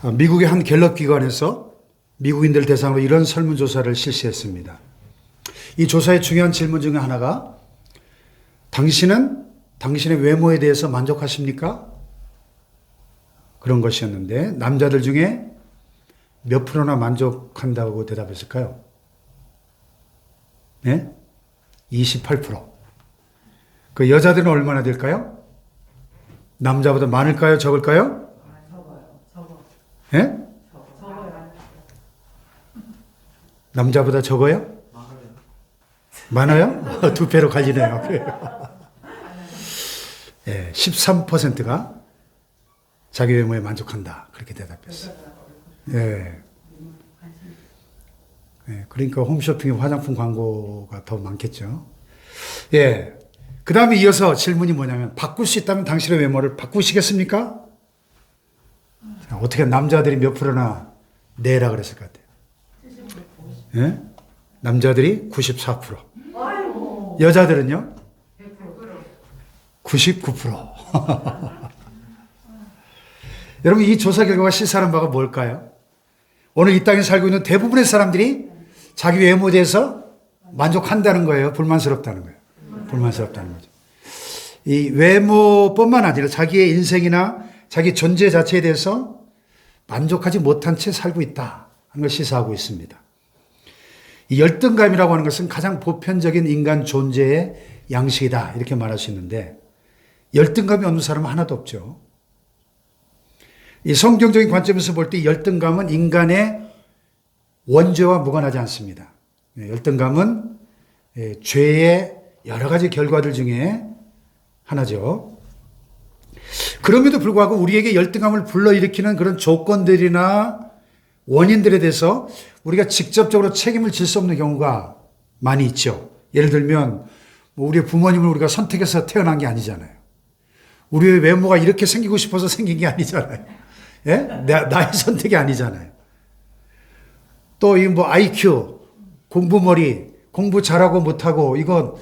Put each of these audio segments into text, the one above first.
미국의 한 갤럽 기관에서 미국인들 대상으로 이런 설문조사를 실시했습니다. 이 조사의 중요한 질문 중에 하나가 당신은 당신의 외모에 대해서 만족하십니까? 그런 것이었는데 남자들 중에 몇 프로나 만족한다고 대답했을까요? 네? 28%. 그 여자들은 얼마나 될까요? 남자보다 많을까요? 적을까요? 적어요. 예? 적어요. 남자보다 적어요? 많아요? 두 배로 갈리네요. 예, 13%가 자기 외모에 만족한다. 그렇게 대답했어요. 예. 예, 그러니까 홈쇼핑에 화장품 광고가 더 많겠죠. 예. 그 다음에 이어서 질문이 뭐냐면, 바꿀 수 있다면 당신의 외모를 바꾸시겠습니까? 자, 어떻게 남자들이 몇 프로나 네라 그랬을 것 같아요? 예? 남자들이 94%. 여자들은요? 99%. 여러분, 이 조사 결과가 시사하는 바가 뭘까요? 오늘 이 땅에 살고 있는 대부분의 사람들이 자기 외모에 대해서 만족한다는 거예요. 불만스럽다는 거예요. 불만스럽다는 거죠. 이 외모뿐만 아니라 자기의 인생이나 자기 존재 자체에 대해서 만족하지 못한 채 살고 있다 하는 걸 시사하고 있습니다. 이 열등감이라고 하는 것은 가장 보편적인 인간 존재의 양식이다 이렇게 말할 수 있는데 열등감이 없는 사람은 하나도 없죠. 이 성경적인 관점에서 볼 때 열등감은 인간의 원죄와 무관하지 않습니다. 열등감은 죄의 여러 가지 결과들 중에 하나죠. 그럼에도 불구하고 우리에게 열등감을 불러일으키는 그런 조건들이나 원인들에 대해서 우리가 직접적으로 책임을 질 수 없는 경우가 많이 있죠. 예를 들면 우리의 부모님을 우리가 선택해서 태어난 게 아니잖아요. 우리의 외모가 이렇게 생기고 싶어서 생긴 게 아니잖아요. 예? 나의 선택이 아니잖아요. 또 이 뭐 IQ, 공부머리, 공부 잘하고 못하고 이건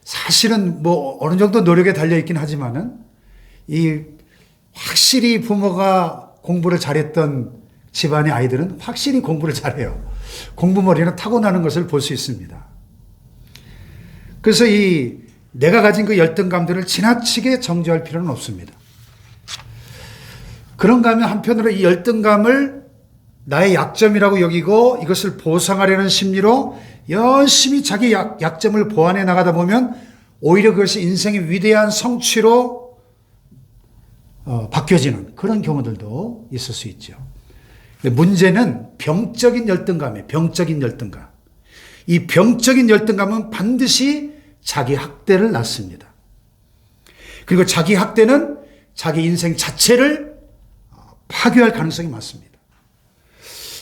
사실은 뭐 어느 정도 노력에 달려 있긴 하지만은 이 확실히 부모가 공부를 잘했던 집안의 아이들은 확실히 공부를 잘해요. 공부머리는 타고나는 것을 볼 수 있습니다. 그래서 이 내가 가진 그 열등감들을 지나치게 정죄할 필요는 없습니다. 그런가 하면 한편으로 이 열등감을 나의 약점이라고 여기고 이것을 보상하려는 심리로 열심히 자기 약점을 보완해 나가다 보면 오히려 그것이 인생의 위대한 성취로 바뀌어지는 그런 경우들도 있을 수 있죠. 근데 문제는 병적인 열등감이에요. 병적인 열등감. 이 병적인 열등감은 반드시 자기 학대를 낳습니다. 그리고 자기 학대는 자기 인생 자체를 파괴할 가능성이 많습니다.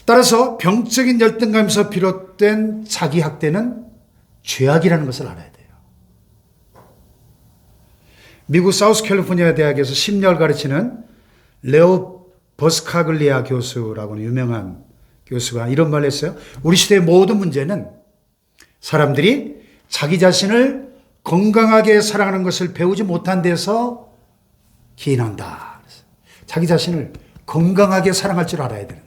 따라서 병적인 열등감에서 비롯된 자기 학대는 죄악이라는 것을 알아야 돼요. 미국 사우스캘리포니아 대학에서 심리학을 가르치는 레오 버스카글리아 교수라고 하는 유명한 교수가 이런 말을 했어요. 우리 시대의 모든 문제는 사람들이 자기 자신을 건강하게 사랑하는 것을 배우지 못한 데서 기인한다. 자기 자신을 건강하게 사랑할 줄 알아야 되는데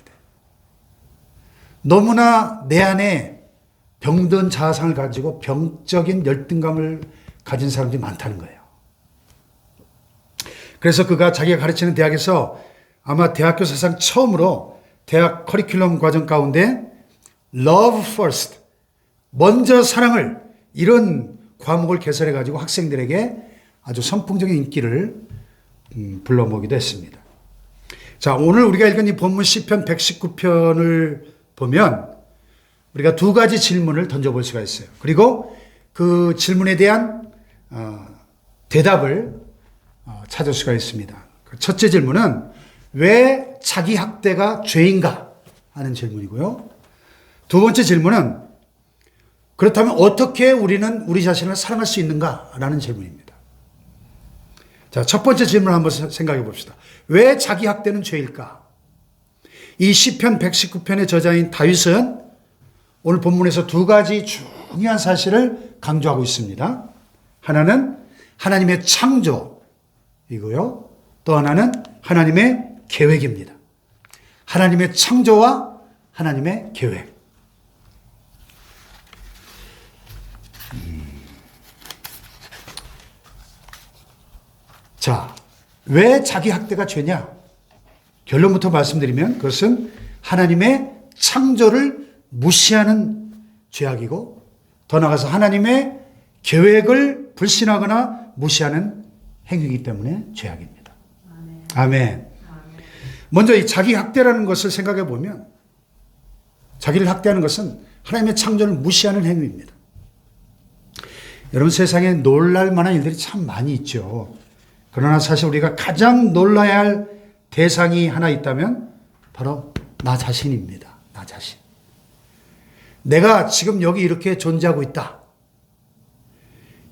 너무나 내 안에 병든 자아상을 가지고 병적인 열등감을 가진 사람들이 많다는 거예요. 그래서 그가 자기가 가르치는 대학에서 아마 대학교 사상 처음으로 대학 커리큘럼 과정 가운데 Love First, 먼저 사랑을 이런 과목을 개설해 가지고 학생들에게 아주 선풍적인 인기를 불러모으기도 했습니다. 자, 오늘 우리가 읽은 이 본문 시편 119편을 보면 우리가 두 가지 질문을 던져볼 수가 있어요. 그리고 그 질문에 대한 대답을 찾을 수가 있습니다. 첫째 질문은 왜 자기 학대가 죄인가 하는 질문이고요. 두 번째 질문은 그렇다면 어떻게 우리는 우리 자신을 사랑할 수 있는가라는 질문입니다. 자, 첫 번째 질문을 한번 생각해 봅시다. 왜 자기 학대는 죄일까? 이 시편 119편의 저자인 다윗은 오늘 본문에서 두 가지 중요한 사실을 강조하고 있습니다. 하나는 하나님의 창조이고요. 또 하나는 하나님의 계획입니다. 하나님의 창조와 하나님의 계획. 자, 왜 자기 학대가 죄냐? 결론부터 말씀드리면 그것은 하나님의 창조를 무시하는 죄악이고, 더 나아가서 하나님의 계획을 불신하거나 무시하는 행위이기 때문에 죄악입니다. 아멘. 먼저 이 자기 학대라는 것을 생각해 보면, 자기를 학대하는 것은 하나님의 창조를 무시하는 행위입니다. 여러분, 세상에 놀랄 만한 일들이 참 많이 있죠. 그러나 사실 우리가 가장 놀라야 할 대상이 하나 있다면 바로 나 자신입니다. 나 자신. 내가 지금 여기 이렇게 존재하고 있다.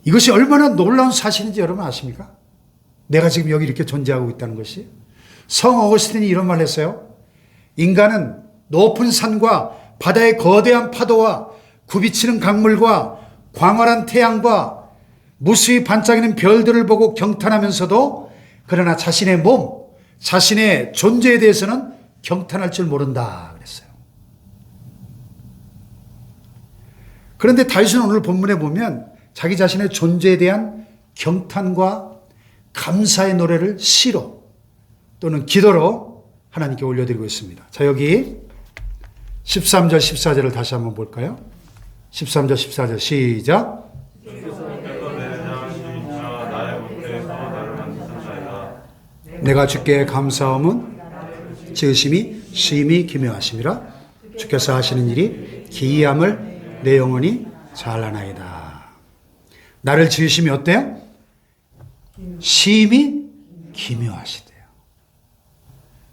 이것이 얼마나 놀라운 사실인지 여러분 아십니까? 내가 지금 여기 이렇게 존재하고 있다는 것이. 성 어거스틴이 이런 말을 했어요. 인간은 높은 산과 바다의 거대한 파도와 굽이치는 강물과 광활한 태양과 무수히 반짝이는 별들을 보고 경탄하면서도 그러나 자신의 몸, 자신의 존재에 대해서는 경탄할 줄 모른다 그랬어요. 그런데 다윗은 오늘 본문에 보면 자기 자신의 존재에 대한 경탄과 감사의 노래를 시로 또는 기도로 하나님께 올려드리고 있습니다. 자, 여기 13절 14절을 다시 한번 볼까요? 13절 14절 시작. 내가 주께 감사함은 지으심이 심히 기묘하심이라. 주께서 하시는 일이 기이함을 내 영혼이 잘 아나이다. 나를 지으심이 어때요? 심히 기묘하시대요.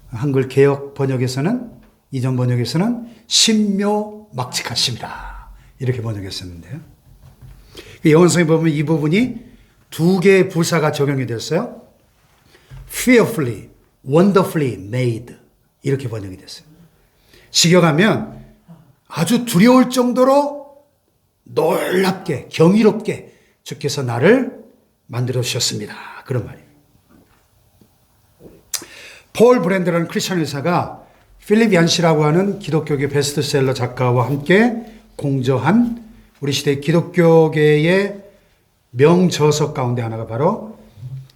한글 개역 번역에서는, 이전 번역에서는 신묘막측하심이라 이렇게 번역했었는데요. 영어성에 보면 이 부분이 두 개의 부사가 적용이 됐어요. fearfully, wonderfully made 이렇게 번역이 됐어요. 직역하면 아주 두려울 정도로 놀랍게 경이롭게 주께서 나를 만들어 주셨습니다. 그런 말이에요. 폴 브랜드라는 크리스천 의사가 필립 얀시라고 하는 기독교계 베스트셀러 작가와 함께 공저한 우리 시대 기독교계의 명저서 가운데 하나가 바로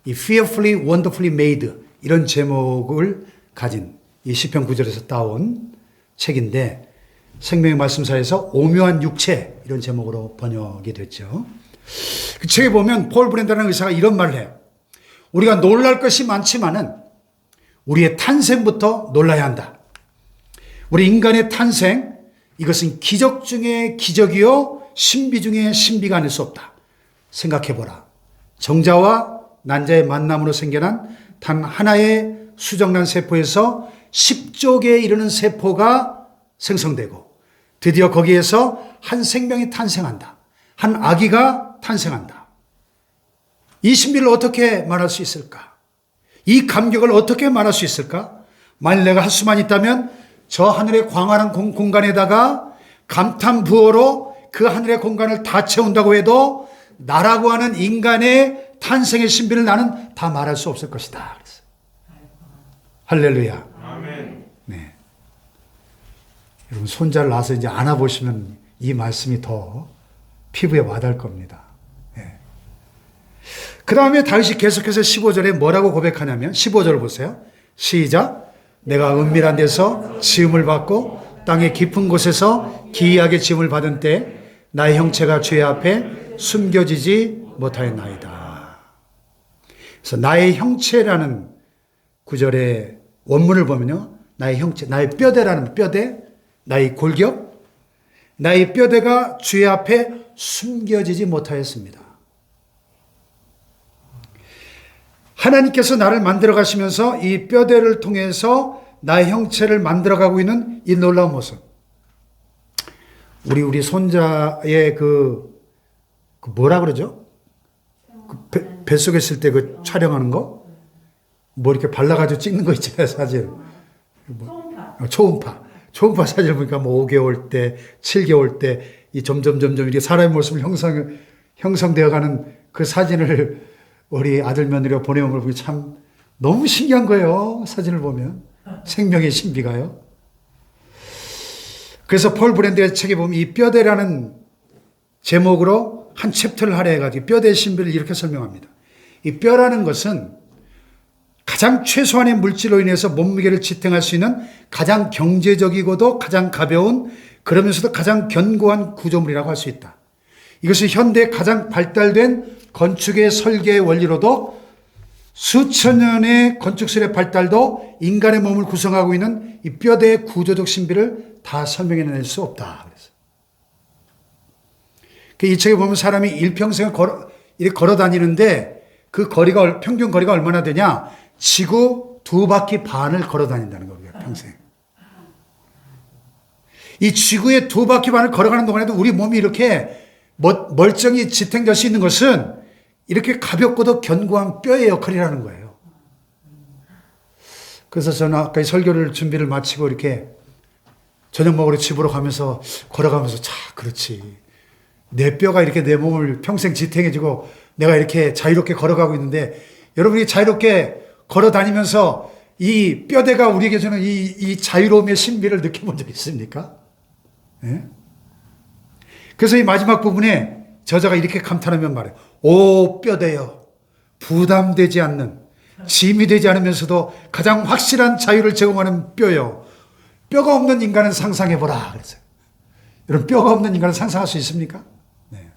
이 fearfully, wonderfully made 이런 제목을 가진 이 시편 9절에서 따온 책인데, 생명의 말씀사에서 오묘한 육체 이런 제목으로 번역이 됐죠. 그 책에 보면 폴 브랜드라는 의사가 이런 말을 해요. 우리가 놀랄 것이 많지만은 우리의 탄생부터 놀라야 한다. 우리 인간의 탄생, 이것은 기적 중에 기적이요 신비 중에 신비가 아닐 수 없다. 생각해보라. 정자와 난자의 만남으로 생겨난 단 하나의 수정란 세포에서 10조 개에 이르는 세포가 생성되고 드디어 거기에서 한 생명이 탄생한다. 한 아기가 탄생한다. 이 신비를 어떻게 말할 수 있을까? 이 감격을 어떻게 말할 수 있을까? 만일 내가 할 수만 있다면 저 하늘의 광활한 공간에다가 감탄 부어로 그 하늘의 공간을 다 채운다고 해도 나라고 하는 인간의 탄생의 신비를 나는 다 말할 수 없을 것이다. 그랬어요. 할렐루야. 아멘. 네. 여러분 손자를 낳아서 이제 안아보시면 이 말씀이 더 피부에 와닿을 겁니다. 네. 그 다음에 다윗이 계속해서 15절에 뭐라고 고백하냐면 15절 보세요. 시작. 내가 은밀한 데서 지음을 받고 땅의 깊은 곳에서 기이하게 지음을 받은 때 나의 형체가 주의 앞에 숨겨지지 못하였나이다. 그래서 나의 형체라는 구절의 원문을 보면요. 나의 형체, 나의 뼈대라는 뼈대, 나의 골격, 나의 뼈대가 주의 앞에 숨겨지지 못하였습니다. 하나님께서 나를 만들어 가시면서 이 뼈대를 통해서 나의 형체를 만들어 가고 있는 이 놀라운 모습. 우리 손자의 뭐라 그러죠? 뱃속에 있을 때 그 촬영하는 거? 뭐 이렇게 발라가지고 찍는 거 있잖아요, 사진. 초음파 사진을 보니까 뭐 5개월 때, 7개월 때, 이 점점 이렇게 사람의 모습을 형성되어 가는 그 사진을 우리 아들 며느리가 보내온 걸 보니 참 너무 신기한 거예요, 사진을 보면. 생명의 신비가요. 그래서 폴 브랜드의 책에 보면 이 뼈대라는 제목으로 한 챕터를 할애해가지고 뼈대의 신비를 이렇게 설명합니다. 이 뼈라는 것은 가장 최소한의 물질로 인해서 몸무게를 지탱할 수 있는 가장 경제적이고도 가장 가벼운 그러면서도 가장 견고한 구조물이라고 할 수 있다. 이것이 현대에 가장 발달된 건축의 설계의 원리로도 수천 년의 건축술의 발달도 인간의 몸을 구성하고 있는 이 뼈대의 구조적 신비를 다 설명해낼 수 없다. 그래서 이 책에 보면 사람이 일평생을 걸어 다니는데 그 거리가 평균 거리가 얼마나 되냐? 지구 2바퀴 반을 걸어 다닌다는 거예요. 평생. 이 지구의 2바퀴 반을 걸어가는 동안에도 우리 몸이 이렇게 멀쩡히 지탱될 수 있는 것은 이렇게 가볍고도 견고한 뼈의 역할이라는 거예요. 그래서 저는 아까 설교를 준비를 마치고 이렇게 저녁 먹으러 집으로 가면서 걸어가면서 그렇지. 내 뼈가 이렇게 내 몸을 평생 지탱해주고 내가 이렇게 자유롭게 걸어가고 있는데 여러분이 자유롭게 걸어 다니면서 이 뼈대가 우리에게 주는 이 자유로움의 신비를 느껴본 적 있습니까? 네? 그래서 이 마지막 부분에 저자가 이렇게 감탄하면 말해요. 오 뼈대여, 부담되지 않는, 짐이 되지 않으면서도 가장 확실한 자유를 제공하는 뼈여. 뼈가 없는 인간은 상상해보라. 그랬어요. 여러분 뼈가 없는 인간은 상상할 수 있습니까? 네.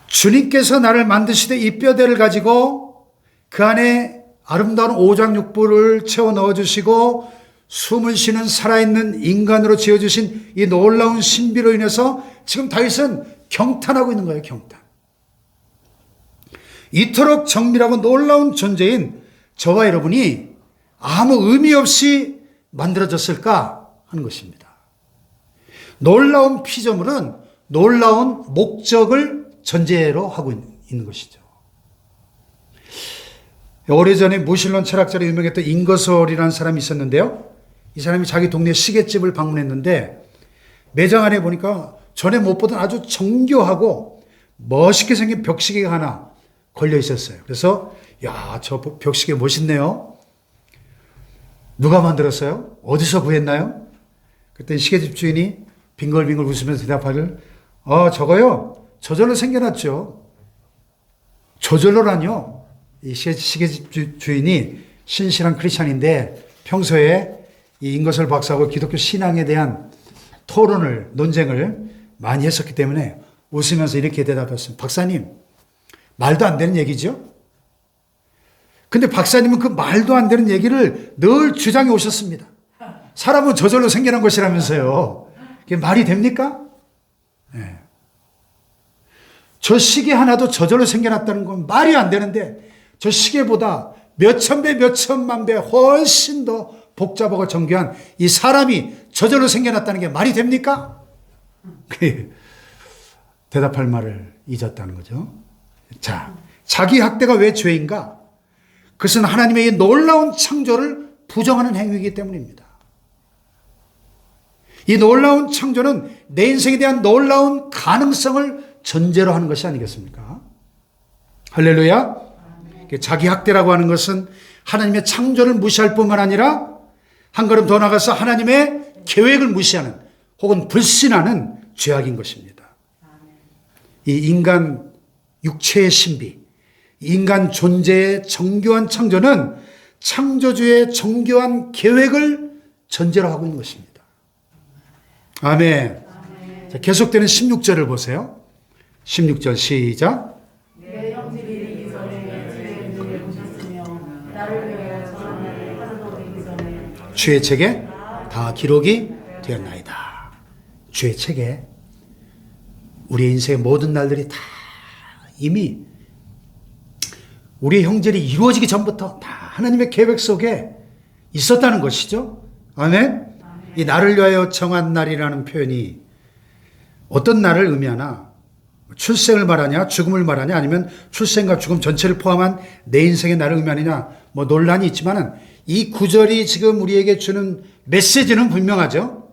주님께서 나를 만드시되 이 뼈대를 가지고 그 안에 아름다운 오장육부를 채워 넣어주시고 숨을 쉬는 살아있는 인간으로 지어주신 이 놀라운 신비로 인해서 지금 다윗은 경탄하고 있는 거예요. 경탄. 이토록 정밀하고 놀라운 존재인 저와 여러분이 아무 의미 없이 만들어졌을까 하는 것입니다. 놀라운 피조물은 놀라운 목적을 전제로 하고 있는 것이죠. 오래전에 무신론 철학자로 유명했던 인거설이라는 사람이 있었는데요. 이 사람이 자기 동네 시계집을 방문했는데 매장 안에 보니까 전에 못 보던 아주 정교하고 멋있게 생긴 벽시계가 하나 걸려 있었어요. 그래서 야, 저 벽시계 멋있네요. 누가 만들었어요? 어디서 구했나요? 그때 시계집 주인이 빙글빙글 웃으면서 대답하길 저거요. 저절로 생겨났죠. 저절로라뇨. 이 시계집 주인이 신실한 크리스찬인데 평소에 이 인거설 박사하고 기독교 신앙에 대한 토론을, 논쟁을 많이 했었기 때문에 웃으면서 이렇게 대답했습니다. 박사님, 말도 안 되는 얘기죠? 근데 박사님은 그 말도 안 되는 얘기를 늘 주장해 오셨습니다. 사람은 저절로 생겨난 것이라면서요. 그게 말이 됩니까? 네. 저 시계 하나도 저절로 생겨났다는 건 말이 안 되는데 저 시계보다 몇천 배, 몇천만 배 훨씬 더 복잡하고 정교한 이 사람이 저절로 생겨났다는 게 말이 됩니까? 대답할 말을 잊었다는 거죠. 자, 자기 학대가 왜 죄인가? 그것은 하나님의 이 놀라운 창조를 부정하는 행위이기 때문입니다. 이 놀라운 창조는 내 인생에 대한 놀라운 가능성을 전제로 하는 것이 아니겠습니까? 할렐루야. 자기 학대라고 하는 것은 하나님의 창조를 무시할 뿐만 아니라 한 걸음 더 나가서 하나님의 계획을 무시하는 혹은 불신하는 죄악인 것입니다. 이 인간 육체의 신비, 인간 존재의 정교한 창조는 창조주의 정교한 계획을 전제로 하고 있는 것입니다. 아멘. 자, 계속되는 16절을 보세요. 16절 시작. 내 형제들이 이기 전에 제 눈을 보셨으며 나를 위하여 전한 날을 하루도 되기 전에 주의 책에 다 기록이 되었나이다. 주의 책에 우리의 인생의 모든 날들이 다 이미 우리의 형제들이 이루어지기 전부터 다 하나님의 계획 속에 있었다는 것이죠. 아멘. 이 나를 위하여 정한 날이라는 표현이 어떤 날을 의미하나? 출생을 말하냐, 죽음을 말하냐, 아니면 출생과 죽음 전체를 포함한 내 인생의 날을 의미하느냐, 뭐 논란이 있지만은 이 구절이 지금 우리에게 주는 메시지는 분명하죠.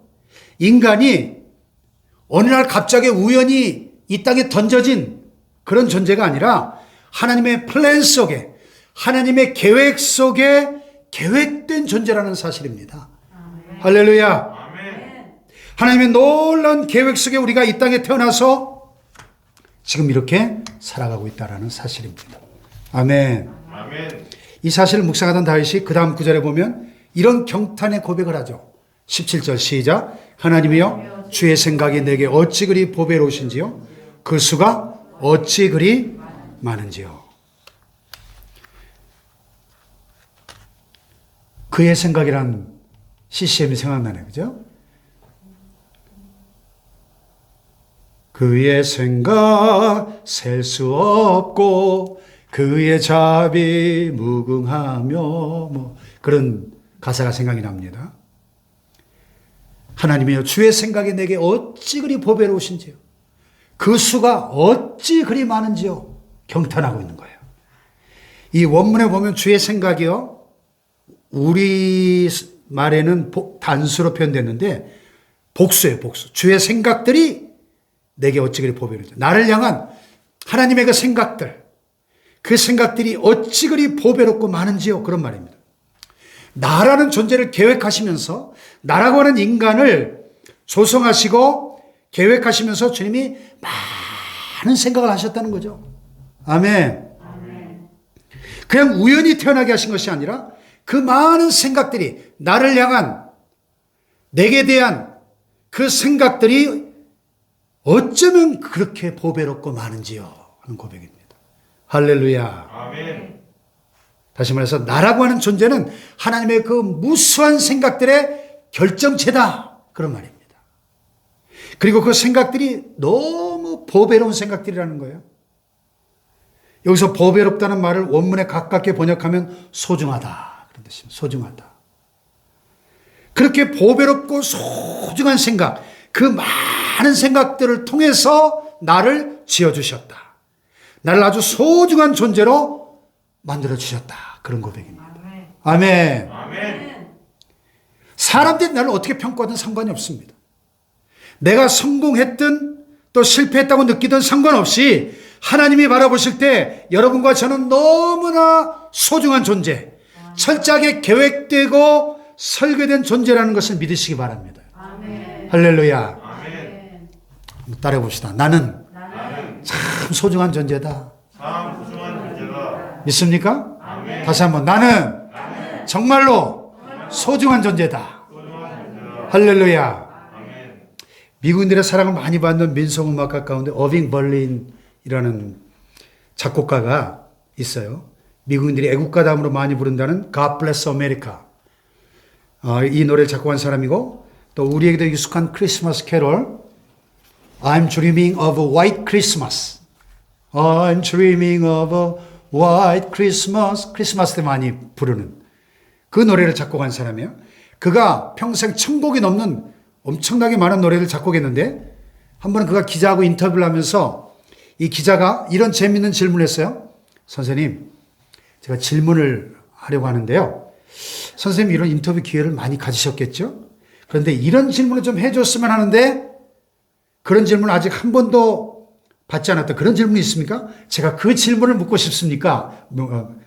인간이 어느 날 갑자기 우연히 이 땅에 던져진 그런 존재가 아니라 하나님의 플랜 속에, 하나님의 계획 속에 계획된 존재라는 사실입니다. 할렐루야. 하나님의 놀라운 계획 속에 우리가 이 땅에 태어나서 지금 이렇게 살아가고 있다는 사실입니다. 아멘. 이 사실을 묵상하던 다윗이 그 다음 구절에 보면 이런 경탄의 고백을 하죠. 17절 시작. 하나님이여 주의 생각이 내게 어찌 그리 보배로우신지요 그 수가 어찌 그리 많은지요. 그의 생각이란 CCM이 생각나네요. 그죠? 그의 생각 셀 수 없고 그의 자비 무궁하며 뭐 그런 가사가 생각이 납니다. 하나님이여 주의 생각이 내게 어찌 그리 보배로우신지요 그 수가 어찌 그리 많은지요 경탄하고 있는 거예요. 이 원문에 보면 주의 생각이요 우리 말에는 단수로 표현됐는데 복수예요. 복수. 주의 생각들이 내게 어찌 그리 보배로운지. 나를 향한 하나님의 그 생각들이 어찌 그리 보배롭고 많은지요. 그런 말입니다. 나라는 존재를 계획하시면서 나라고 하는 인간을 조성하시고 계획하시면서 주님이 많은 생각을 하셨다는 거죠. 아멘. 그냥 우연히 태어나게 하신 것이 아니라 그 많은 생각들이 나를 향한 내게 대한 그 생각들이 어쩌면 그렇게 보배롭고 많은지요 하는 고백입니다. 할렐루야. 아멘. 다시 말해서 나라고 하는 존재는 하나님의 그 무수한 생각들의 결정체다 그런 말입니다. 그리고 그 생각들이 너무 보배로운 생각들이라는 거예요. 여기서 보배롭다는 말을 원문에 가깝게 번역하면 소중하다 그런 뜻입니다. 소중하다. 그렇게 보배롭고 소중한 생각, 그 많은 생각들을 통해서 나를 지어주셨다. 나를 아주 소중한 존재로 만들어주셨다. 그런 고백입니다. 아멘. 아멘. 사람들이 나를 어떻게 평가하든 상관이 없습니다. 내가 성공했든 또 실패했다고 느끼든 상관없이 하나님이 바라보실 때 여러분과 저는 너무나 소중한 존재, 철저하게 계획되고 설계된 존재라는 것을 믿으시기 바랍니다. 아멘. 할렐루야. 아멘. 한번 따라해 봅시다. 나는 참 소중한 존재다. 참 소중한 존재다. 믿습니까? 아멘. 다시 한번 나는 정말로 소중한 존재다. 할렐루야. 아멘. 미국인들의 사랑을 많이 받는 민속음악가 가운데 어빙 벌린이라는 작곡가가 있어요. 미국인들이 애국가담으로 많이 부른다는 God Bless America. 이 노래를 작곡한 사람이고 또 우리에게도 익숙한 크리스마스 캐롤 I'm dreaming of a white Christmas. I'm dreaming of a white Christmas. 크리스마스 때 많이 부르는 그 노래를 작곡한 사람이에요. 그가 평생 1000곡이 넘는 엄청나게 많은 노래를 작곡했는데 한 번은 그가 기자하고 인터뷰를 하면서 이 기자가 이런 재미있는 질문을 했어요. 선생님, 제가 질문을 하려고 하는데요. 선생님 이런 인터뷰 기회를 많이 가지셨겠죠? 그런데 이런 질문을 좀 해줬으면 하는데 그런 질문 아직 한 번도 받지 않았다. 그런 질문이 있습니까? 제가 그 질문을 묻고 싶습니까?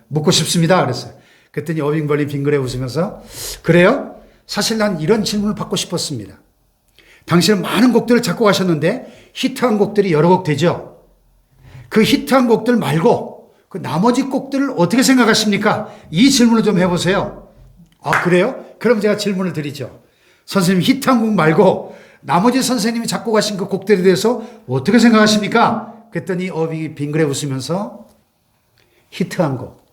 묻고 싶습니다. 그랬어요. 그랬더니 어빙 벌린 빙그레 웃으면서 그래요? 사실 난 이런 질문을 받고 싶었습니다. 당신은 많은 곡들을 작곡하셨는데 히트한 곡들이 여러 곡 되죠? 그 히트한 곡들 말고 그 나머지 곡들을 어떻게 생각하십니까? 이 질문을 좀 해보세요. 아, 그래요? 그럼 제가 질문을 드리죠. 선생님 히트한 곡 말고 나머지 선생님이 작곡하신 그 곡들에 대해서 어떻게 생각하십니까? 그랬더니 어빙이 빙그레 웃으면서 히트한 곡,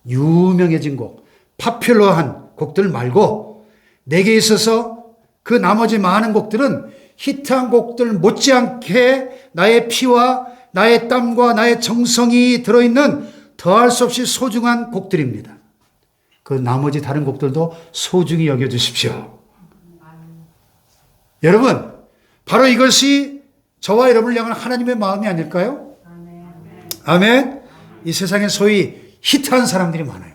유명해진 곡, 파퓰러한 곡들 말고 내게 있어서 그 나머지 많은 곡들은 히트한 곡들 못지않게 나의 피와 나의 땀과 나의 정성이 들어있는 더할 수 없이 소중한 곡들입니다. 그 나머지 다른 곡들도 소중히 여겨주십시오. 여러분, 바로 이것이 저와 여러분을 향한 하나님의 마음이 아닐까요? 아멘. 이 세상에 소위 히트한 사람들이 많아요.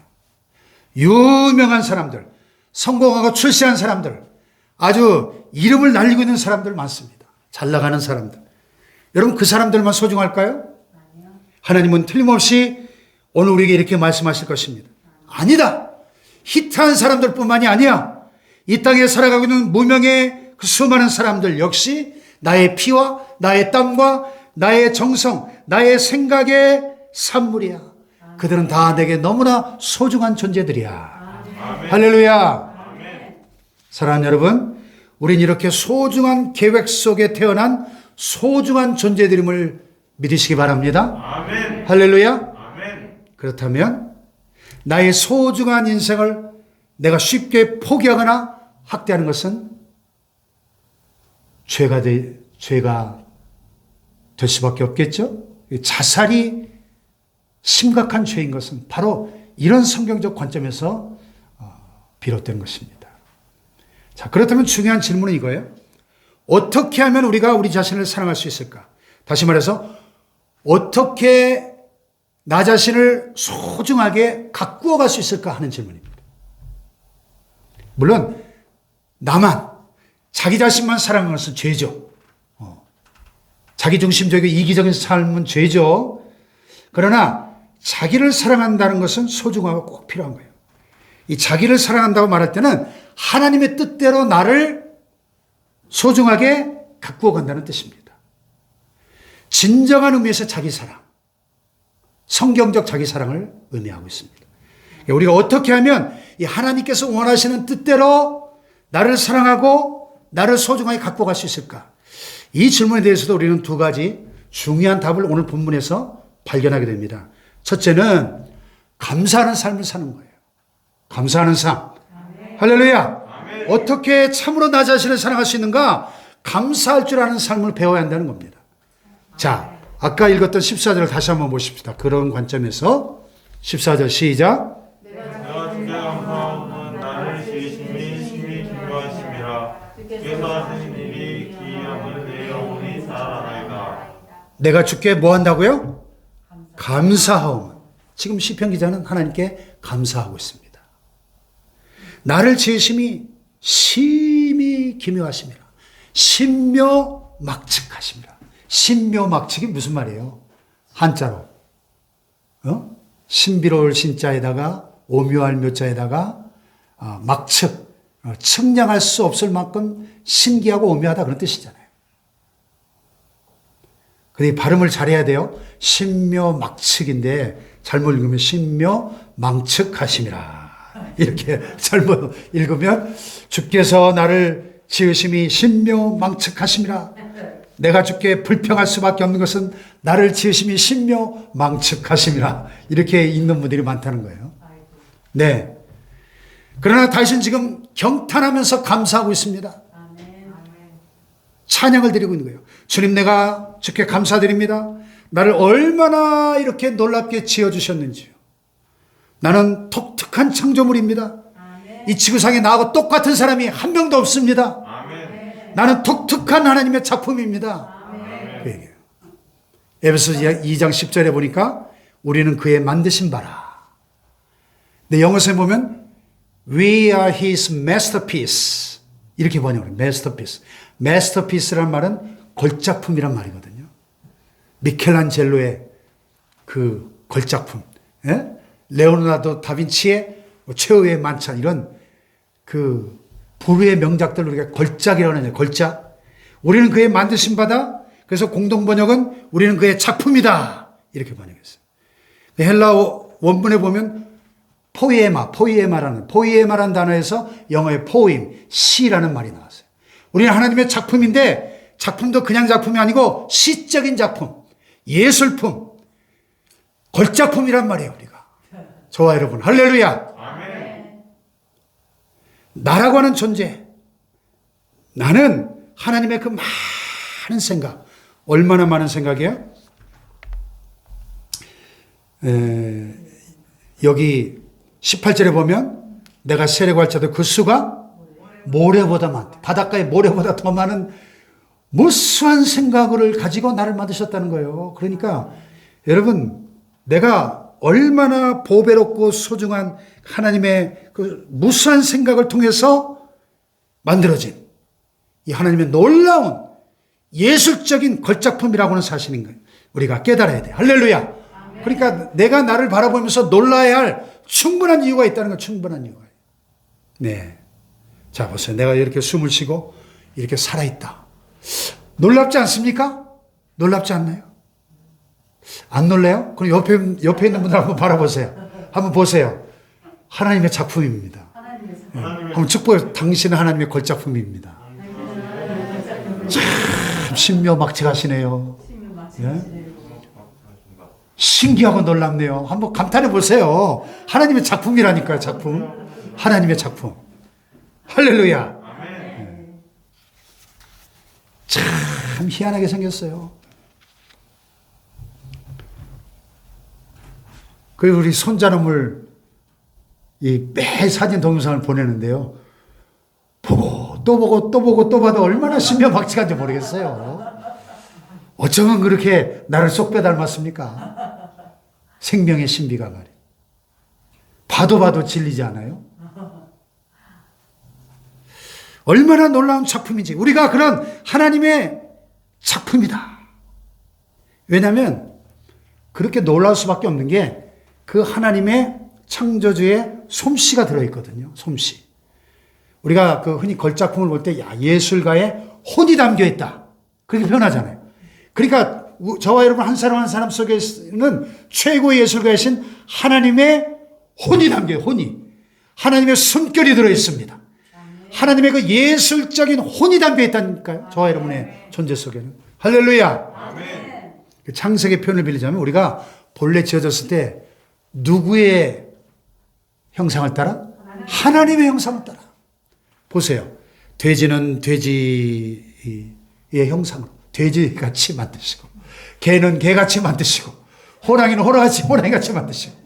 유명한 사람들, 성공하고 출세한 사람들, 아주 이름을 날리고 있는 사람들 많습니다. 잘 나가는 사람들. 여러분 그 사람들만 소중할까요? 하나님은 틀림없이 오늘 우리에게 이렇게 말씀하실 것입니다. 아니다. 히트한 사람들뿐만이 아니야. 이 땅에 살아가고 있는 무명의 그 수많은 사람들 역시 나의 피와 나의 땀과 나의 정성, 나의 생각의 산물이야. 그들은 다 내게 너무나 소중한 존재들이야. 할렐루야. 사랑하는 여러분, 우린 이렇게 소중한 계획 속에 태어난 소중한 존재들임을 믿으시기 바랍니다. 아멘. 할렐루야. 아멘. 그렇다면 나의 소중한 인생을 내가 쉽게 포기하거나 학대하는 것은 죄가 될 수밖에 없겠죠. 자살이 심각한 죄인 것은 바로 이런 성경적 관점에서 비롯된 것입니다. 자, 그렇다면 중요한 질문은 이거예요. 어떻게 하면 우리가 우리 자신을 사랑할 수 있을까? 다시 말해서 어떻게 나 자신을 소중하게 가꾸어 갈 수 있을까 하는 질문입니다. 물론 나만 자기 자신만 사랑하는 것은 죄죠. 자기중심적이고 이기적인 삶은 죄죠. 그러나 자기를 사랑한다는 것은 소중하고 꼭 필요한 거예요. 이 자기를 사랑한다고 말할 때는 하나님의 뜻대로 나를 소중하게 가꾸어 간다는 뜻입니다. 진정한 의미에서 자기 사랑, 성경적 자기 사랑을 의미하고 있습니다. 우리가 어떻게 하면 이 하나님께서 원하시는 뜻대로 나를 사랑하고 나를 소중하게 가꾸어 갈 수 있을까? 이 질문에 대해서도 우리는 두 가지 중요한 답을 오늘 본문에서 발견하게 됩니다. 첫째는 감사하는 삶을 사는 거예요. 감사하는 삶. 할렐루야. 어떻게 참으로 나 자신을 사랑할 수 있는가? 감사할 줄 아는 삶을 배워야 한다는 겁니다. 자, 아까 읽었던 14절을 다시 한번 보십시다. 그런 관점에서 14절 시작. 내가 주께 감사함은 나를 지으심이 심히 기뻐하심이라. 주께서 하시는 일이 기이함을 내 영혼이 살아나이다. 내가 주께 뭐 한다고요? 감사하오면. 지금 시편 기자는 하나님께 감사하고 있습니다. 나를 지으심이 심히 기묘하심이라. 신묘막측하심이라. 신묘막측이 무슨 말이에요? 한자로. 신비로울 신자에다가 오묘할 묘자에다가 막측. 측량할 수 없을 만큼 신기하고 오묘하다 그런 뜻이잖아요. 근데 발음을 잘해야 돼요. 신묘막측인데 잘못 읽으면 신묘망측하심이라. 이렇게 잘못 읽으면 주께서 나를 지으심이 신묘망측하심이라. 내가 주께 불평할 수밖에 없는 것은 나를 지으심이 신묘망측하심이라. 이렇게 읽는 분들이 많다는 거예요. 네. 그러나 다윗은 지금 경탄하면서 감사하고 있습니다. 찬양을 드리고 있는 거예요. 주님, 내가 주께 감사드립니다. 나를 얼마나 이렇게 놀랍게 지어주셨는지요. 나는 독특한 창조물입니다. 이 지구상에 나하고 똑같은 사람이 한 명도 없습니다. 나는 독특한 하나님의 작품입니다. 그 얘기예요. 에베소서 2장 10절에 보니까 우리는 그의 만드신 바라. 근데 영어서에 보면 We are his masterpiece. 이렇게 번역을 해요. masterpiece. masterpiece란 말은 걸작품이란 말이거든요. 미켈란젤로의 그 걸작품. 예? 레오나르도 다빈치의 최후의 만찬, 이런 그 불후의 명작들 우리가 걸작이라고 하는 거예요. 걸작. 우리는 그의 만드신 바다. 그래서 공동 번역은 우리는 그의 작품이다. 이렇게 번역했어요. 헬라 원문에 보면 포이에마라는 단어에서 영어의 포임, 시라는 말이 나왔어요. 우리는 하나님의 작품인데 작품도 그냥 작품이 아니고 시적인 작품, 예술품, 걸작품이란 말이에요, 우리가. 저와 여러분, 할렐루야. 아멘. 나라고 하는 존재, 나는 하나님의 그 많은 생각, 얼마나 많은 생각이에요? 여기 18절에 보면 내가 세려고 할지라도 그 수가 모래보다 많대. 바닷가의 모래보다 더 많은 무수한 생각을 가지고 나를 만드셨다는 거예요. 그러니까 여러분, 내가 얼마나 보배롭고 소중한 하나님의 그 무수한 생각을 통해서 만들어진 이 하나님의 놀라운 예술적인 걸작품이라고 하는 사실인 거예요. 우리가 깨달아야 돼. 할렐루야. 그러니까 내가 나를 바라보면서 놀라야 할 충분한 이유가 있다는 건 충분한 이유가 있어요. 네. 자, 보세요. 내가 이렇게 숨을 쉬고 이렇게 살아있다. 놀랍지 않습니까? 놀랍지 않나요? 안 놀래요? 그럼 옆에 있는 분들 한번 바라보세요. 한번 보세요. 하나님의 작품입니다. 한번 축복해. 당신은 하나님의 걸작품입니다. 참 신묘막측하시네요. 예? 신기하고 놀랍네요. 한번 감탄해 보세요. 하나님의 작품이라니까요. 작품. 하나님의 작품. 할렐루야. 참 희한하게 생겼어요. 그리고 우리 손자놈을 매 사진 동영상을 보내는데요. 보고 또 보고 또 보고 또 봐도 얼마나 신묘막측한지 모르겠어요. 어쩌면 그렇게 나를 쏙 빼닮았습니까? 생명의 신비가 말이에요. 봐도 질리지 않아요? 얼마나 놀라운 작품인지. 우리가 그런 하나님의 작품이다. 왜냐하면 그렇게 놀라울 수밖에 없는 게 그 하나님의 창조주의 솜씨가 들어있거든요. 솜씨. 우리가 그 흔히 걸작품을 볼 때 예술가의 혼이 담겨 있다. 그렇게 표현하잖아요. 그러니까 저와 여러분 한 사람 한 사람 속에는 최고의 예술가이신 하나님의 혼이 담겨요. 혼이. 하나님의 숨결이 들어있습니다. 하나님의 그 예술적인 혼이 담겨 있다니까요. 저와 여러분의 존재 속에는. 할렐루야. 아멘. 창세기 표현을 빌리자면 우리가 본래 지어졌을 때 누구의 형상을 따라? 하나님의 형상을 따라. 보세요. 돼지는 돼지의 형상으로 돼지같이 만드시고, 개는 개같이 만드시고, 호랑이는 호랑이같이 만드시고,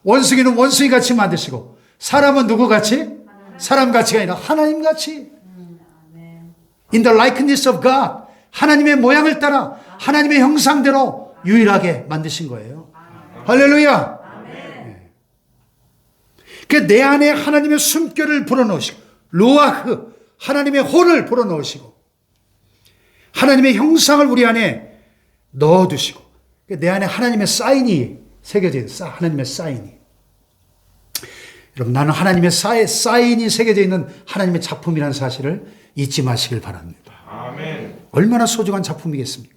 원숭이는 원숭이같이 만드시고, 사람은 누구같이? 사람같이가 아니라 하나님같이. In the likeness of God. 하나님의 모양을 따라 하나님의 형상대로 유일하게 만드신 거예요. 할렐루야. 그러니까 내 안에 하나님의 숨결을 불어넣으시고, 루아흐, 하나님의 혼을 불어넣으시고, 하나님의 형상을 우리 안에 넣어두시고, 내 안에 하나님의 사인이 새겨져 있어요. 하나님의 사인이. 여러분, 나는 하나님의 사인이 새겨져 있는 하나님의 작품이라는 사실을 잊지 마시길 바랍니다. 아멘. 얼마나 소중한 작품이겠습니까?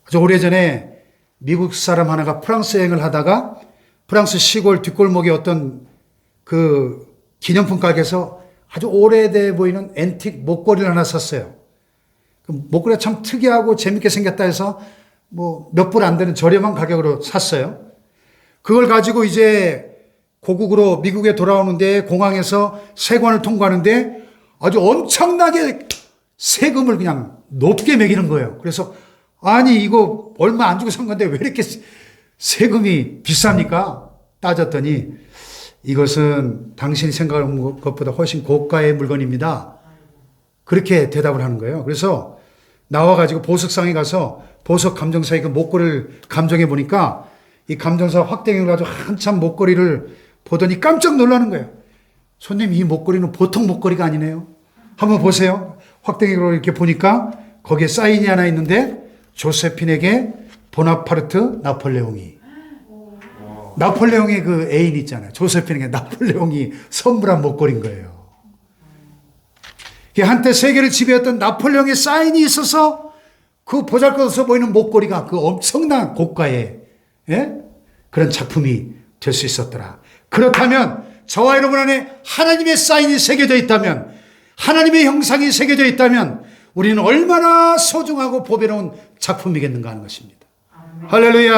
아주 오래전에 미국 사람 하나가 프랑스 여행을 하다가 프랑스 시골 뒷골목에 어떤 그 기념품 가게에서 아주 오래돼 보이는 앤틱 목걸이를 하나 샀어요. 그 목걸이가 참 특이하고 재밌게 생겼다 해서 뭐 몇 불 안 되는 저렴한 가격으로 샀어요. 그걸 가지고 이제 고국으로 미국에 돌아오는데 공항에서 세관을 통과하는데 아주 엄청나게 세금을 그냥 높게 매기는 거예요. 그래서 아니 이거 얼마 안 주고 산 건데 왜 이렇게 세금이 비쌉니까? 따졌더니 이것은 당신이 생각하는 것보다 훨씬 고가의 물건입니다. 그렇게 대답을 하는 거예요. 그래서 나와가지고 보석상에 가서 보석 감정사의 그 목걸이를 감정해 보니까 이 감정사 확대경을 가지고 한참 목걸이를 보더니 깜짝 놀라는 거예요. 손님, 이 목걸이는 보통 목걸이가 아니네요. 한번 보세요. 확대경으로 이렇게 보니까 거기에 사인이 하나 있는데 조세핀에게 보나파르트 나폴레옹이. 나폴레옹의 그 애인 있잖아요. 조세핀에게 나폴레옹이 선물한 목걸이인 거예요. 한때 세계를 지배했던 나폴레옹의 사인이 있어서 그 보잘것없어 보이는 목걸이가 그 엄청난 고가의 그런 작품이 될 수 있었더라. 그렇다면 저와 여러분 안에 하나님의 사인이 새겨져 있다면, 하나님의 형상이 새겨져 있다면 우리는 얼마나 소중하고 보배로운 작품이겠는가 하는 것입니다. 아멘. 할렐루야.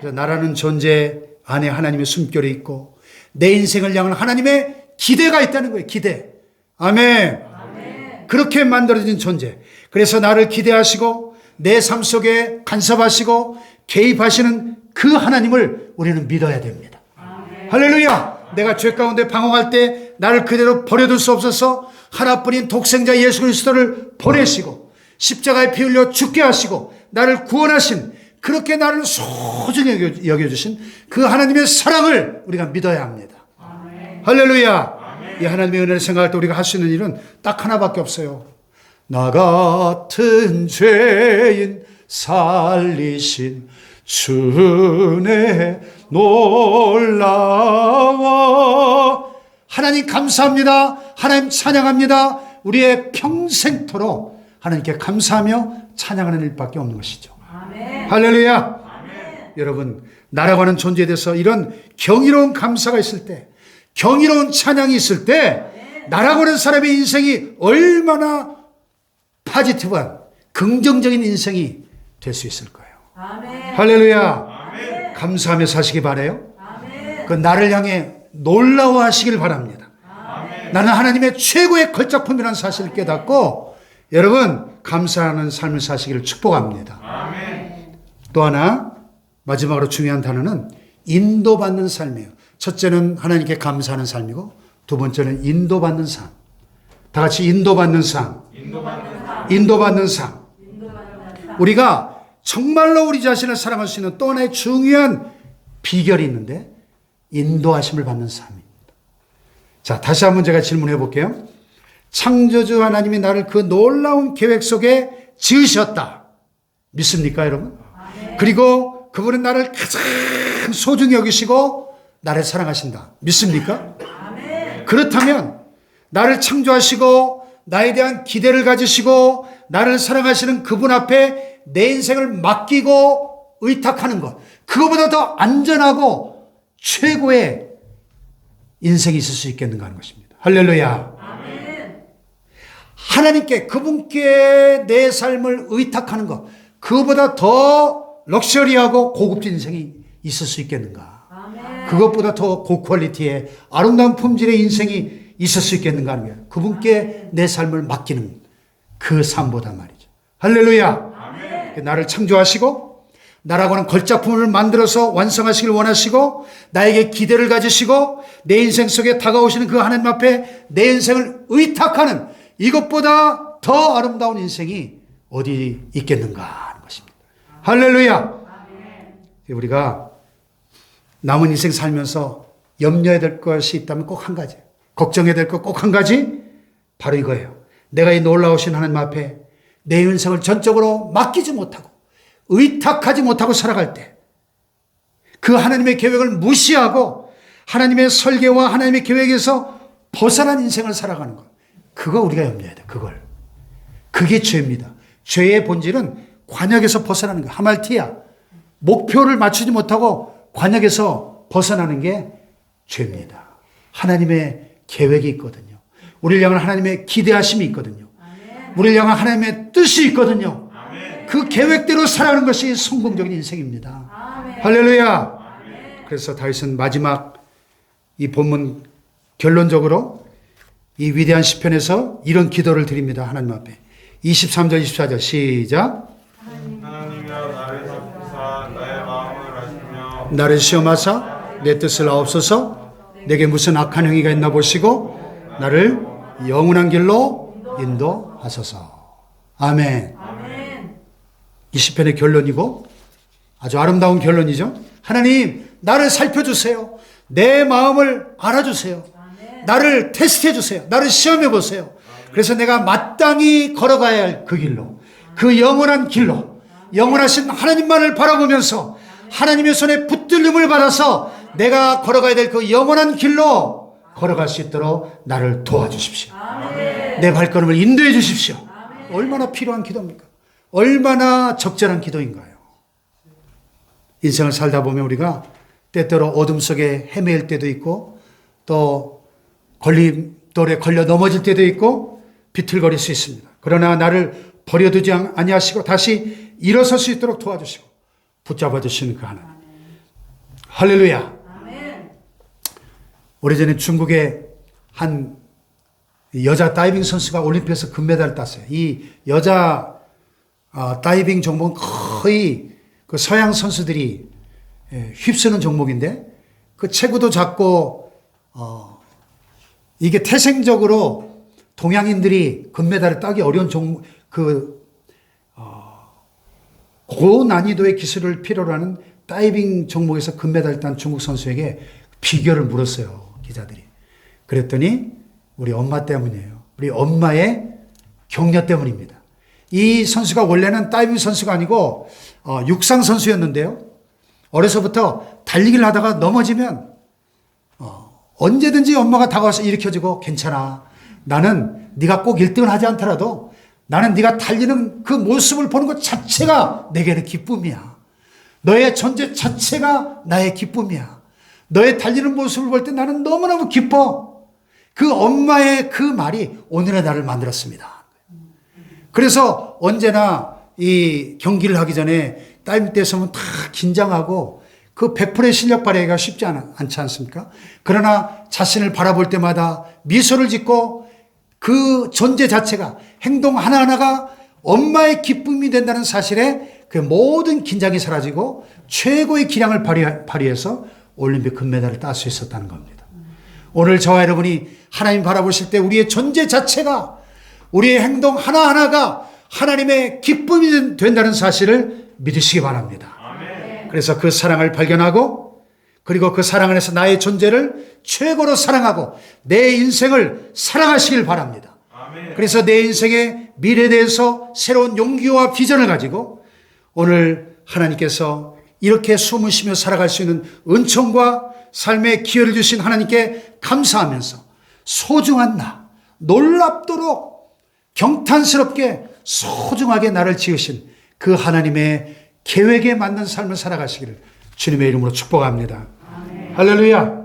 아멘. 나라는 존재 안에 하나님의 숨결이 있고 내 인생을 향한 하나님의 기대가 있다는 거예요. 기대. 아멘. 아멘. 그렇게 만들어진 존재. 그래서 나를 기대하시고 내 삶 속에 간섭하시고 개입하시는 그 하나님을 우리는 믿어야 됩니다. 아멘. 할렐루야. 내가 죄 가운데 방황할 때 나를 그대로 버려둘 수 없어서 하나뿐인 독생자 예수 그리스도를 보내시고 십자가에 피 흘려 죽게 하시고 나를 구원하신, 그렇게 나를 소중히 여겨주신 그 하나님의 사랑을 우리가 믿어야 합니다. 아멘. 할렐루야. 아멘. 이 하나님의 은혜를 생각할 때 우리가 할 수 있는 일은 딱 하나밖에 없어요. 나 같은 죄인 살리신 주의 놀라워 하나님 감사합니다. 하나님 찬양합니다. 우리의 평생토록 하나님께 감사하며 찬양하는 일밖에 없는 것이죠. 아멘. 할렐루야. 아멘. 여러분, 나라고 하는 존재에 대해서 이런 경이로운 감사가 있을 때, 경이로운 찬양이 있을 때, 나라고 하는 사람의 인생이 얼마나 파지티브한 긍정적인 인생이 될 수 있을 거예요. 아멘. 할렐루야. 아멘. 감사하며 사시기 바라요. 아멘. 그 나를 향해 놀라워하시길 바랍니다. 아멘. 나는 하나님의 최고의 걸작품이라는 사실을 깨닫고 여러분 감사하는 삶을 사시기를 축복합니다. 아멘. 또 하나 마지막으로 중요한 단어는 인도받는 삶이에요. 첫째는 하나님께 감사하는 삶이고 두 번째는 인도받는 삶. 다 같이 인도받는 삶. 인도받는 삶. 우리가 정말로 우리 자신을 사랑할 수 있는 또 하나의 중요한 비결이 있는데 인도하심을 받는 삶입니다. 자, 다시 한번 제가 질문해 볼게요. 창조주 하나님이 나를 그 놀라운 계획 속에 지으셨다. 믿습니까, 여러분? 그리고 그분은 나를 가장 소중히 여기시고 나를 사랑하신다. 믿습니까? 그렇다면 나를 창조하시고 나에 대한 기대를 가지시고 나를 사랑하시는 그분 앞에 내 인생을 맡기고 의탁하는 것, 그거보다 더 안전하고 최고의 인생이 있을 수 있겠는가 하는 것입니다. 할렐루야. 아멘. 하나님께 그분께 내 삶을 의탁하는 것, 그거보다 더 럭셔리하고 고급진 인생이 있을 수 있겠는가. 아멘. 그것보다 더 고퀄리티의 아름다운 품질의 인생이 있을 수 있겠는가 하는 거예요. 그분께 내 삶을 맡기는 그 삶보다 말이죠. 할렐루야. 아멘. 나를 창조하시고 나라고 하는 걸작품을 만들어서 완성하시길 원하시고 나에게 기대를 가지시고 내 인생 속에 다가오시는 그 하나님 앞에 내 인생을 의탁하는 이것보다 더 아름다운 인생이 어디 있겠는가 하는 것입니다. 할렐루야. 우리가 남은 인생 살면서 염려해야 될 것이 있다면 꼭 한 가지, 걱정해야 될 것 꼭 한 가지, 바로 이거예요. 내가 이 놀라우신 하나님 앞에 내 인생을 전적으로 맡기지 못하고 의탁하지 못하고 살아갈 때 그 하나님의 계획을 무시하고 하나님의 설계와 하나님의 계획에서 벗어난 인생을 살아가는 것, 그거 우리가 염려해야 돼. 그게 죄입니다. 죄의 본질은 관역에서 벗어나는 거야. 하말티야. 목표를 맞추지 못하고 관역에서 벗어나는 게 죄입니다. 하나님의 계획이 있거든요. 우리를 향한 하나님의 기대하심이 있거든요. 우리를 향한 하나님의 뜻이 있거든요. 그 계획대로 살아가는 것이 성공적인 인생입니다. 할렐루야. 그래서 다윗은 마지막 이 본문 결론적으로 이 위대한 시편에서 이런 기도를 드립니다. 하나님 앞에 23절 24절 시작. 하나님이여 나를 살피사 나의 마음을 아시며 나를 시험하사 내 뜻을 아옵소서. 내게 무슨 악한 행위가 있나 보시고 나를 영원한 길로 인도하소서. 아멘. 이 시편의 결론이고 아주 아름다운 결론이죠. 하나님, 나를 살펴주세요. 내 마음을 알아주세요. 나를 테스트해 주세요. 나를 시험해 보세요. 그래서 내가 마땅히 걸어가야 할 그 길로, 그 영원한 길로, 영원하신 하나님만을 바라보면서 하나님의 손에 붙들림을 받아서 내가 걸어가야 될 그 영원한 길로 걸어갈 수 있도록 나를 도와주십시오. 내 발걸음을 인도해 주십시오. 얼마나 필요한 기도입니까? 얼마나 적절한 기도인가요? 인생을 살다 보면 우리가 때때로 어둠 속에 헤매일 때도 있고 또 걸림돌에 걸려 넘어질 때도 있고 비틀거릴 수 있습니다. 그러나 나를 버려두지 아니하시고 다시 일어설 수 있도록 도와주시고 붙잡아 주시는 그 하나님. 할렐루야. 오래전에 중국의 한 여자 다이빙 선수가 올림픽에서 금메달을 땄어요. 이 여자 다이빙 종목은 거의 그 서양 선수들이 휩쓰는 종목인데 그 체구도 작고 이게 태생적으로 동양인들이 금메달을 따기 어려운 종목, 고난이도의 기술을 필요로 하는 다이빙 종목에서 금메달을 딴 중국 선수에게 비결을 물었어요, 기자들이. 그랬더니 우리 엄마 때문이에요. 우리 엄마의 격려 때문입니다. 이 선수가 원래는 다이빙 선수가 아니고 육상 선수였는데요. 어려서부터 달리기를 하다가 넘어지면 언제든지 엄마가 다가와서 일으켜주고 괜찮아. 나는 네가 꼭 1등을 하지 않더라도 나는 네가 달리는 그 모습을 보는 것 자체가 내게는 기쁨이야. 너의 존재 자체가 나의 기쁨이야. 너의 달리는 모습을 볼 때 나는 너무너무 기뻐. 그 엄마의 그 말이 오늘의 나를 만들었습니다. 그래서 언제나 이 경기를 하기 전에 딸 때서면 다 긴장하고 그 100%의 실력 발휘가 쉽지 않지 않습니까? 그러나 자신을 바라볼 때마다 미소를 짓고 그 존재 자체가 행동 하나하나가 엄마의 기쁨이 된다는 사실에 그 모든 긴장이 사라지고 최고의 기량을 발휘해서 올림픽 금메달을 딸 수 있었다는 겁니다. 오늘 저와 여러분이 하나님 바라보실 때 우리의 존재 자체가 우리의 행동 하나하나가 하나님의 기쁨이 된다는 사실을 믿으시기 바랍니다. 그래서 그 사랑을 발견하고 그리고 그 사랑 안에서 나의 존재를 최고로 사랑하고 내 인생을 사랑하시길 바랍니다. 그래서 내 인생의 미래에 대해서 새로운 용기와 비전을 가지고 오늘 하나님께서 이렇게 숨을 쉬며 살아갈 수 있는 은총과 삶의 기회를 주신 하나님께 감사하면서 소중한 나, 놀랍도록 경탄스럽게 소중하게 나를 지으신 그 하나님의 계획에 맞는 삶을 살아가시기를 주님의 이름으로 축복합니다. 할렐루야.